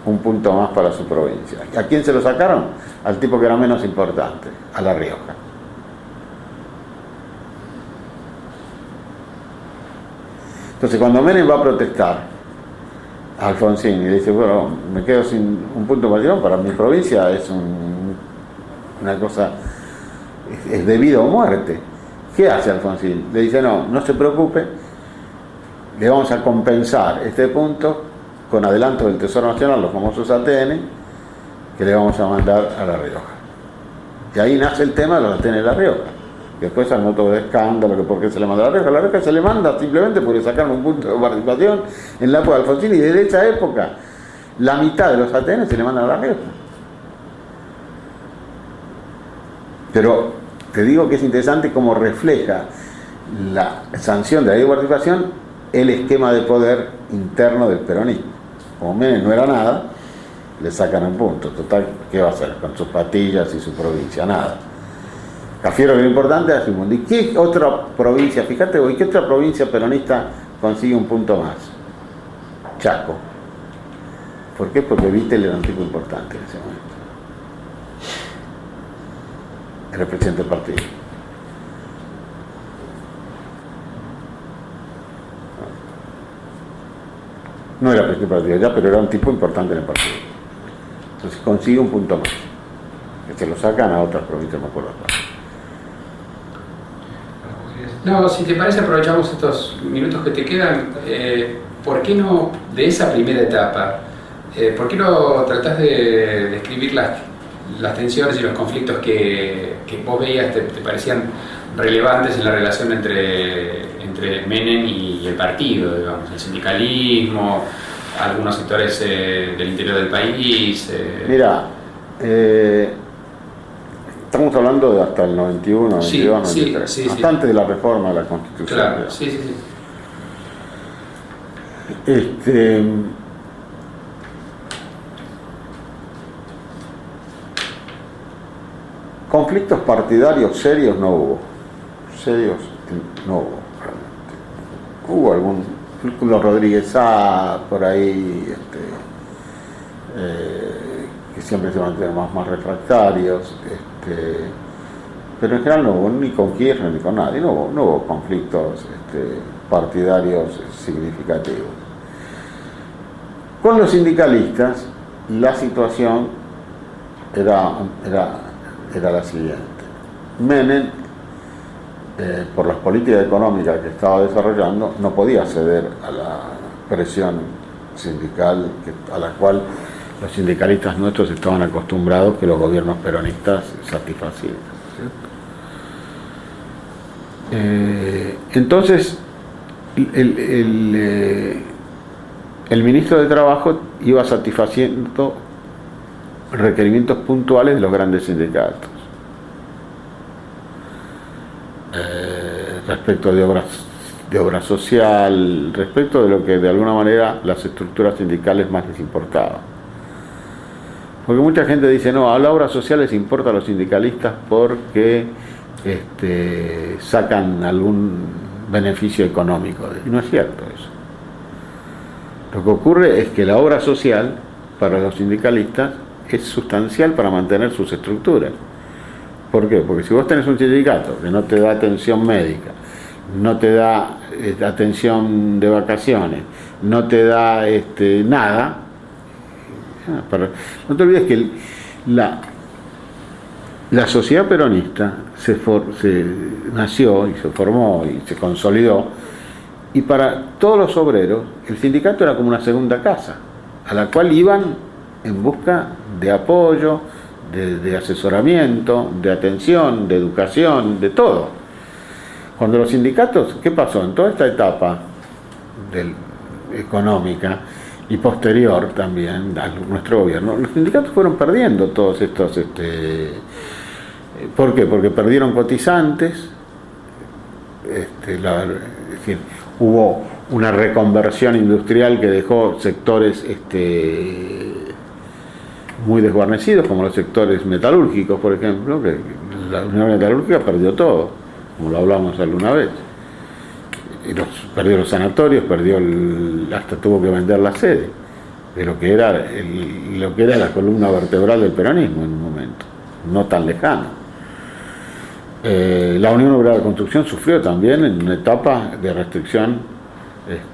un punto más para su provincia. ¿A quién se lo sacaron? Al tipo que era menos importante, a La Rioja. Entonces, cuando Menem va a protestar a Alfonsín y dice, bueno, me quedo sin un punto mayor, para mi provincia es una cosa, es de vida o muerte. ¿Qué hace Alfonsín? Le dice, no se preocupe, le vamos a compensar este punto con adelanto del Tesoro Nacional, los famosos ATN, que le vamos a mandar a La Rioja. Y ahí nace el tema de los ATN de La Rioja. Después armó todo el escándalo, que por qué se le manda a La Rioja. La Rioja se le manda simplemente porque sacaron un punto de participación en la época de Alfonsín, y desde esa época la mitad de los ATN se le mandan a La Rioja. Pero te digo que es interesante cómo refleja la sanción de la ley de participación el esquema de poder interno del peronismo. Como Menem no era nada, le sacan un punto. Total, ¿qué va a hacer con sus patillas y su provincia? Nada. Cafiero, que lo importante es Raimundo. ¿Y qué otra provincia? Fíjate hoy, ¿qué otra provincia peronista consigue un punto más? Chaco. ¿Por qué? Porque Vittel era un tipo importante en ese momento. Era el presidente del partido. No era presidente del partido ya, pero era un tipo importante en el partido. Entonces consigue un punto más. Que se lo sacan a otras provincias, me acuerdo. No, si te parece, aprovechamos estos minutos que te quedan. ¿Por qué no, de esa primera etapa, por qué no tratás de describir las tensiones y los conflictos que vos veías, te parecían relevantes en la relación entre Menem y el partido, digamos, el sindicalismo, algunos sectores del interior del país? Mira, estamos hablando de hasta el 91, 92, 93, sí, bastante de la reforma de la Constitución. Claro, sí. Conflictos partidarios serios no hubo. No hubo, realmente. Hubo algún Círculo Rodríguez A, por ahí, que siempre se mantienen más refractarios, pero en general no hubo ni con Kirchner ni con nadie, no hubo conflictos partidarios significativos. Con los sindicalistas la situación era la siguiente. Menem, por las políticas económicas que estaba desarrollando, no podía ceder a la presión sindical a la cual los sindicalistas nuestros estaban acostumbrados que los gobiernos peronistas satisfacían. Entonces el ministro de Trabajo iba satisfaciendo requerimientos puntuales de los grandes sindicatos respecto de obra social, respecto de lo que de alguna manera las estructuras sindicales más les importaban. Porque mucha gente dice, no, a la obra social les importa a los sindicalistas porque sacan algún beneficio económico. Y no es cierto eso. Lo que ocurre es que la obra social para los sindicalistas es sustancial para mantener sus estructuras. ¿Por qué? Porque si vos tenés un sindicato que no te da atención médica, no te da atención de vacaciones, no te da nada, no te olvides que la sociedad peronista se nació y se formó y se consolidó, y para todos los obreros el sindicato era como una segunda casa, a la cual iban en busca de apoyo, de asesoramiento, de atención, de educación, de todo. Cuando los sindicatos, ¿qué pasó? En toda esta etapa económica y posterior también a nuestro gobierno, los sindicatos fueron perdiendo todos estos... ¿Por qué? Porque perdieron cotizantes, es decir, hubo una reconversión industrial que dejó sectores muy desguarnecidos, como los sectores metalúrgicos, por ejemplo, que la Unión Metalúrgica perdió todo, como lo hablamos alguna vez. Perdió los sanatorios, hasta tuvo que vender la sede. de lo que era lo que era la columna vertebral del peronismo en un momento, no tan lejano. La Unión Obrera de Construcción sufrió también en una etapa de restricción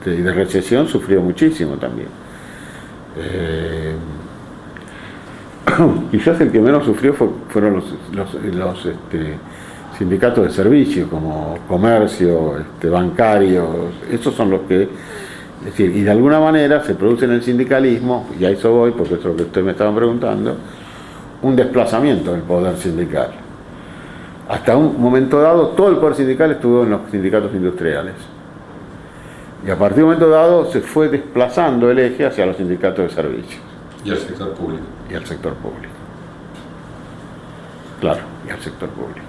y de recesión, sufrió muchísimo también. Quizás el que menos sufrió fueron los sindicatos de servicios como comercio, bancarios. Esos son los que, es decir, y de alguna manera se produce en el sindicalismo, y a eso voy porque es lo que ustedes me estaban preguntando, un desplazamiento del poder sindical. Hasta un momento dado todo el poder sindical estuvo en los sindicatos industriales, y a partir de un momento dado se fue desplazando el eje hacia los sindicatos de servicios Y al sector público. y al sector público. Claro, y al sector público.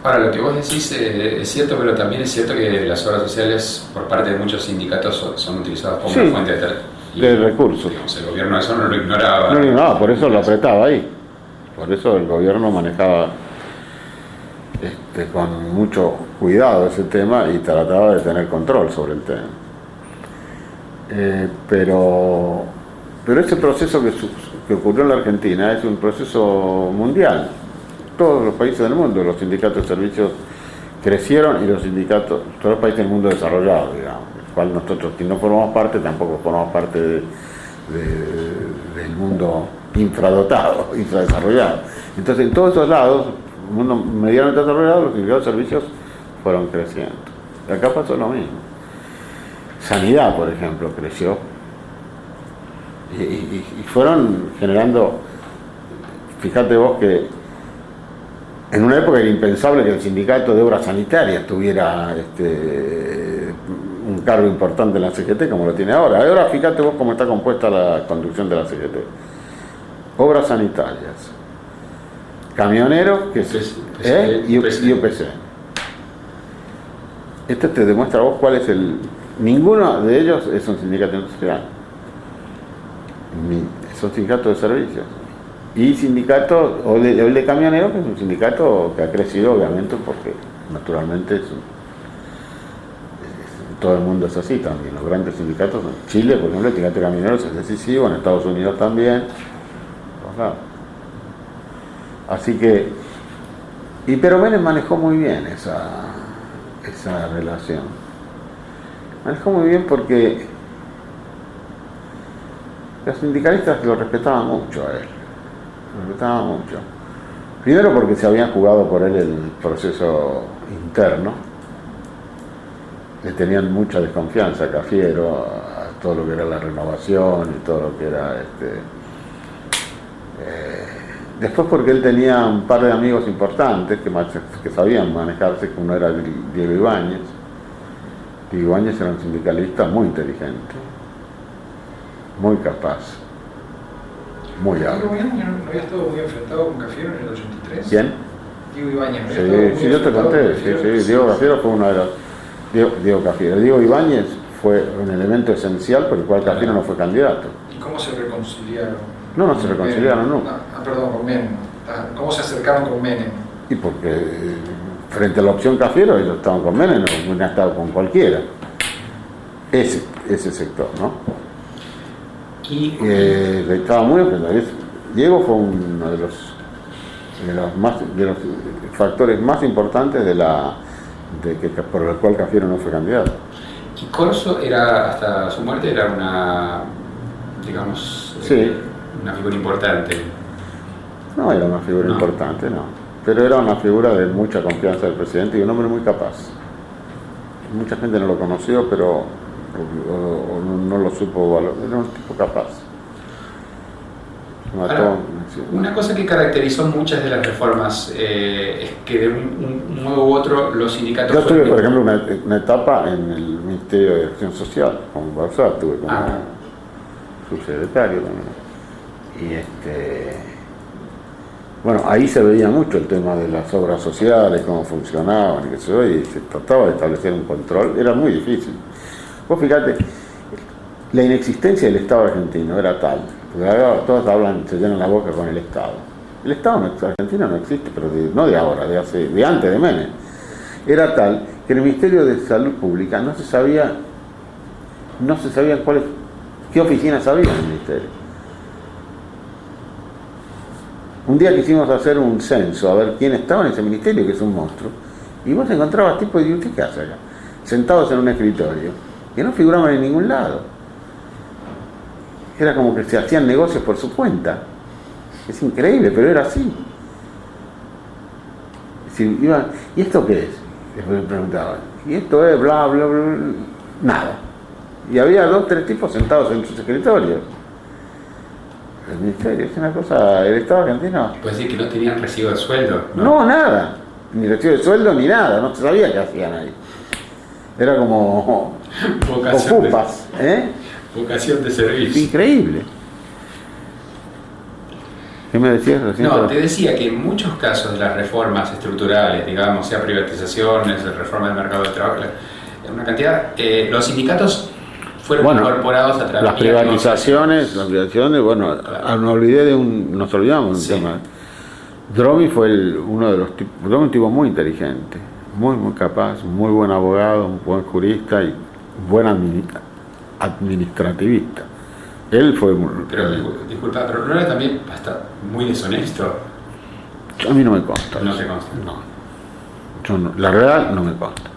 Ahora, lo que vos decís es cierto, pero también es cierto que las obras sociales por parte de muchos sindicatos son utilizadas como una fuente de recursos. Digamos, el gobierno eso no lo ignoraba. No lo ignoraba, por eso lo apretaba ahí. Por eso el gobierno manejaba con mucho cuidado ese tema y trataba de tener control sobre el tema. Pero ese proceso que ocurrió en la Argentina es un proceso mundial. Todos los países del mundo, los sindicatos de servicios crecieron y todos los países del mundo desarrollado, digamos, del cual nosotros, si no formamos parte, tampoco formamos parte del mundo infradotado, infradesarrollado. Entonces, en todos esos lados, el mundo medianamente desarrollado, los sindicatos de servicios fueron creciendo. Y acá pasó lo mismo. Sanidad, por ejemplo, creció. Y fueron generando, fíjate vos que en una época era impensable que el sindicato de obras sanitarias tuviera un cargo importante en la CGT como lo tiene ahora. Ahora fíjate vos cómo está compuesta la conducción de la CGT. Obras sanitarias, camioneros, que es y UPC. Esto te demuestra a vos cuál es ninguno de ellos es un sindicato industrial. Son sindicatos de servicios. Y sindicato, o el de camioneros, que es un sindicato que ha crecido obviamente porque naturalmente todo el mundo es así también. Los grandes sindicatos, en Chile por ejemplo el sindicato de camioneros es decisivo, en Estados Unidos también. Así que, pero Menem manejó muy bien esa relación. Manejó muy bien porque los sindicalistas lo respetaban mucho a él. Lo respetaban mucho. Primero porque se habían jugado por él el proceso interno. Le tenían mucha desconfianza a Cafiero, a todo lo que era la renovación y todo lo que era después porque él tenía un par de amigos importantes que sabían manejarse, que uno era Diego Ibáñez. Diego Ibáñez era un sindicalista muy inteligente, muy capaz, muy hábil. ¿Diego Ibáñez no había estado muy enfrentado con Cafiero en el 83? ¿Quién? Diego Ibáñez, ¿no había estado muy Sí, yo te conté, sí, Diego Cafiero fue uno de los... Diego Cafiero. Diego Ibáñez fue un elemento esencial por el cual Cafiero no fue candidato. ¿Y cómo se reconciliaron? No se reconciliaron nunca. Perdón, con Menem. ¿Cómo se acercaron con Menem? Y porque frente a la opción Cafiero ellos estaban con Menem, no hubieran estado con cualquiera. Ese sector, ¿no? Y estaba muy enfrentado. Diego fue uno de los factores más importantes por el cual Cafiero no fue candidato. Y Corso era, hasta su muerte, era una, digamos, Sí. Una figura importante. No era una figura importante, no. Pero era una figura de mucha confianza del presidente y un hombre muy capaz. Mucha gente no lo conoció, pero o no lo supo valorar. Era un tipo capaz. Ahora, una cosa que caracterizó muchas de las reformas es que de un modo u otro los sindicatos... Yo tuve, por ejemplo, una etapa en el Ministerio de Acción Social, con Barzal, tuve como subsecretario también. Y bueno, ahí se veía mucho el tema de las obras sociales, cómo funcionaban, y se trataba de establecer un control, era muy difícil. Vos fíjate, la inexistencia del Estado argentino era tal, porque ahora todos se llenan la boca con el Estado. El Estado argentino no existe, pero no de ahora, de antes de Menem. Era tal que en el Ministerio de Salud Pública no se sabían cuáles ¿Qué oficinas había en el ministerio? Un día quisimos hacer un censo, a ver quién estaba en ese ministerio, que es un monstruo, y vos encontrabas tipos de usted casa acá, sentados en un escritorio, que no figuraban en ningún lado. Era como que se hacían negocios por su cuenta. Es increíble, pero era así. Si iban, ¿y esto qué es? Después me preguntaban. Y esto es bla, bla, bla, bla, nada. Y había 2 o 3 tipos sentados en sus escritorios. El ministerio es una cosa, el Estado argentino. ¿Puedes decir que no tenían recibo de sueldo? No, nada. Ni recibo de sueldo ni nada. No se sabía qué hacían ahí. Era como ocupas, Vocación de servicio. Increíble. ¿Qué me decías recién? No, te decía que en muchos casos de las reformas estructurales, digamos, sea privatizaciones, reforma del mercado de trabajo, una cantidad, los sindicatos fueron incorporados a través de las privatizaciones, bueno, claro. Nos olvidamos de un tema. Dromi fue uno de los tipos, Dromi un tipo muy inteligente, muy capaz, muy buen abogado, un buen jurista y buen administrativista. Él fue... Pero, disculpa, pero no era también hasta muy deshonesto. A mí no me consta. ¿No te consta? No. Yo no, la verdad no me consta.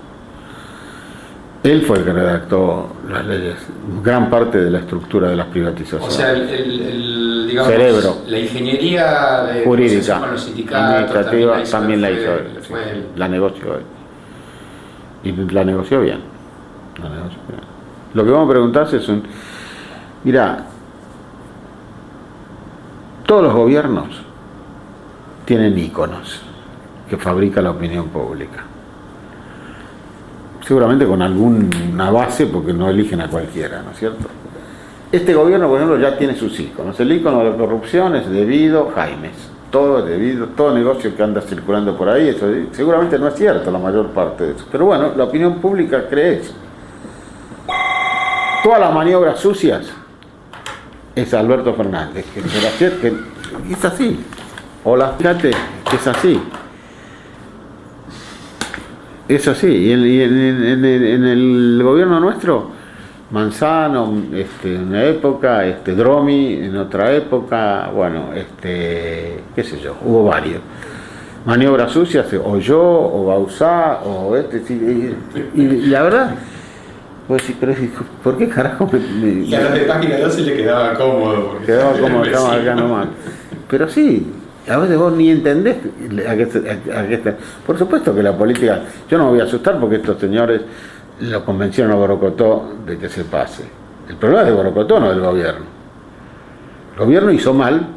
Él fue el que redactó las leyes, gran parte de la estructura de las privatizaciones. O sea, el digamos, cerebro. La ingeniería jurídica, con los sindicatos, administrativa, también la hizo él. La negoció él. Y la negoció bien. Lo que vamos a preguntarse es mira, todos los gobiernos tienen íconos que fabrica la opinión pública. Seguramente con alguna base, porque no eligen a cualquiera, ¿no es cierto? Este gobierno, por ejemplo, ya tiene sus íconos. El ícono de la corrupción es debido Jaimes. Todo es debido, todo negocio que anda circulando por ahí, eso seguramente no es cierto la mayor parte de eso. Pero bueno, la opinión pública cree eso. Todas las maniobras sucias es Alberto Fernández, que es así. Hola, fíjate, que es así. Es así. Y en el gobierno nuestro, Manzano, en una época, Dromi en otra época, bueno, qué sé yo, hubo varios. Maniobras sucias, o yo, o Bauzá, o y la verdad, pues sí, pero ¿por qué carajo y a los de Página 12 le quedaba cómodo? Quedaba cómodo, estamos acá nomás. Pero sí, a veces vos ni entendés a qué está. Por supuesto que la política, yo no me voy a asustar porque estos señores lo convencieron a Borocotó de que se pase. El problema es de Borocotó, no del gobierno. El gobierno hizo mal,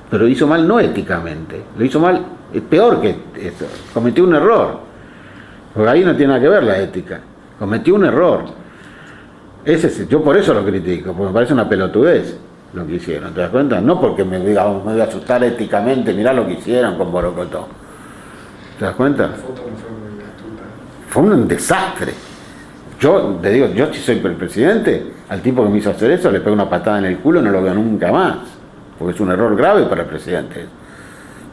pero hizo mal no éticamente, lo hizo mal, es peor que eso, cometió un error, porque ahí no tiene nada que ver la ética. Cometió un error. Yo por eso lo critico, porque me parece una pelotudez lo que hicieron, ¿te das cuenta? No porque me voy a asustar éticamente, mirá lo que hicieron con Borocotó. ¿Te das cuenta? La foto no fue muy astuta. Fue un desastre. Yo te digo, yo si soy el presidente, al tipo que me hizo hacer eso le pego una patada en el culo y no lo veo nunca más. Porque es un error grave para el presidente.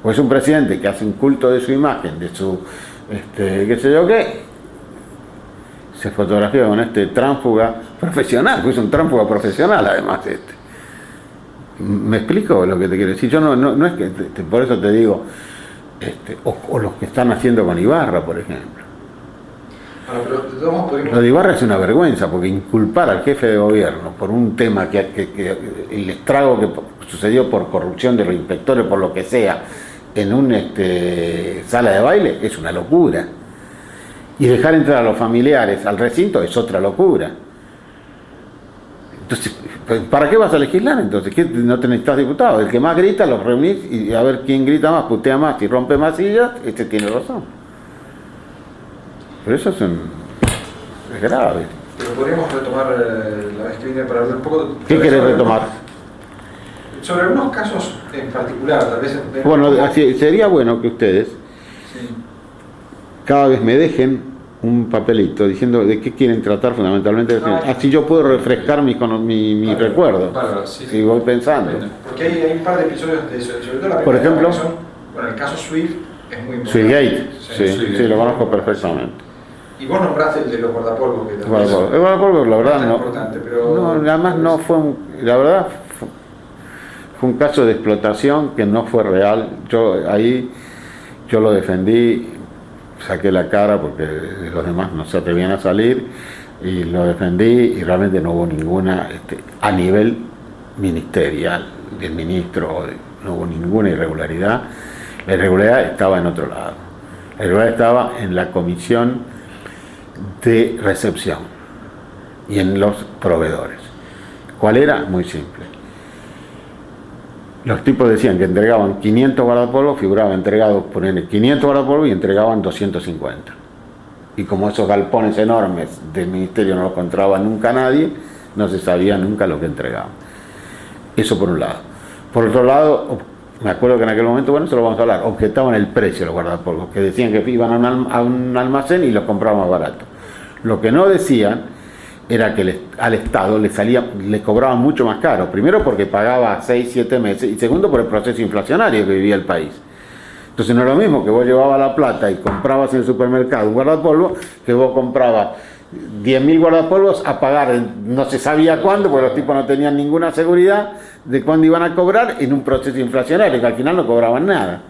Porque es un presidente que hace un culto de su imagen, de su, qué sé yo qué, se fotografía con tránsfuga profesional, pues es un tránsfuga profesional además ¿Me explico lo que te quiero decir? Yo no es que, por eso te digo, o los que están haciendo con Ibarra, por ejemplo. Bueno, pero de todos modos podríamos... Lo de Ibarra es una vergüenza, porque inculpar al jefe de gobierno por un tema que el estrago que sucedió por corrupción de los inspectores, por lo que sea, en una sala de baile, es una locura. Y dejar entrar a los familiares al recinto es otra locura. Entonces, ¿para qué vas a legislar entonces? ¿Qué, no te necesitas diputados? El que más grita, los reunís y a ver quién grita más, putea más y rompe más sillas, tiene razón. Pero eso es grave. Pero podríamos retomar la vez que viene para hablar un poco... ¿Qué querés retomar? Sobre algunos casos en particular, tal vez... Bueno, sería bueno que ustedes cada vez me dejen un papelito diciendo de qué quieren tratar fundamentalmente. Así yo puedo refrescar mi recuerdo. Si voy pensando. Porque hay un par de episodios de eso. Sobre todo la por ejemplo, bueno, el caso Swift es muy importante. Swiftgate, sí, lo conozco perfectamente. Y vos nombraste el de los guardapolvos. Que El guardapolvo, la verdad, es tan no. importante, pero Además, no fue la verdad, fue un caso de explotación que no fue real. Yo lo defendí, saqué la cara porque los demás no se atrevían a salir y lo defendí y realmente no hubo ninguna, a nivel ministerial, del ministro, no hubo ninguna irregularidad. La irregularidad estaba en otro lado. La irregularidad estaba en la comisión de recepción y en los proveedores. ¿Cuál era? Muy simple. Los tipos decían que entregaban 500 guardapolvos, figuraba entregados, ponen 500 guardapolvos y entregaban 250. Y como esos galpones enormes del ministerio no los encontraba nunca nadie, no se sabía nunca lo que entregaban. Eso por un lado. Por otro lado, me acuerdo que en aquel momento, bueno, eso lo vamos a hablar, objetaban el precio de los guardapolvos, que decían que iban a un almacén y los compraban más barato. Lo que no decían era que al Estado le cobraban mucho más caro, primero porque pagaba 6, 7 meses, y segundo por el proceso inflacionario que vivía el país. Entonces no es lo mismo que vos llevabas la plata y comprabas en el supermercado un guardapolvo, que vos comprabas 10.000 guardapolvos a pagar no se sabía cuándo, porque los tipos no tenían ninguna seguridad de cuándo iban a cobrar en un proceso inflacionario, que al final no cobraban nada.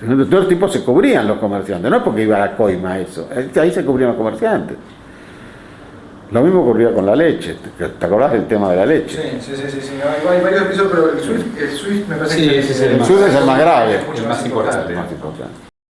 Entonces los tipos se cubrían, los comerciantes, no es porque iba a la coima eso, ahí se cubrían los comerciantes. Lo mismo ocurría con la leche. ¿Te acordás del tema de la leche? Sí. Hay varios episodios, pero el SWIFT me parece Sí, que ese es el El sur es el más grave. mucho El más importante. Más importante.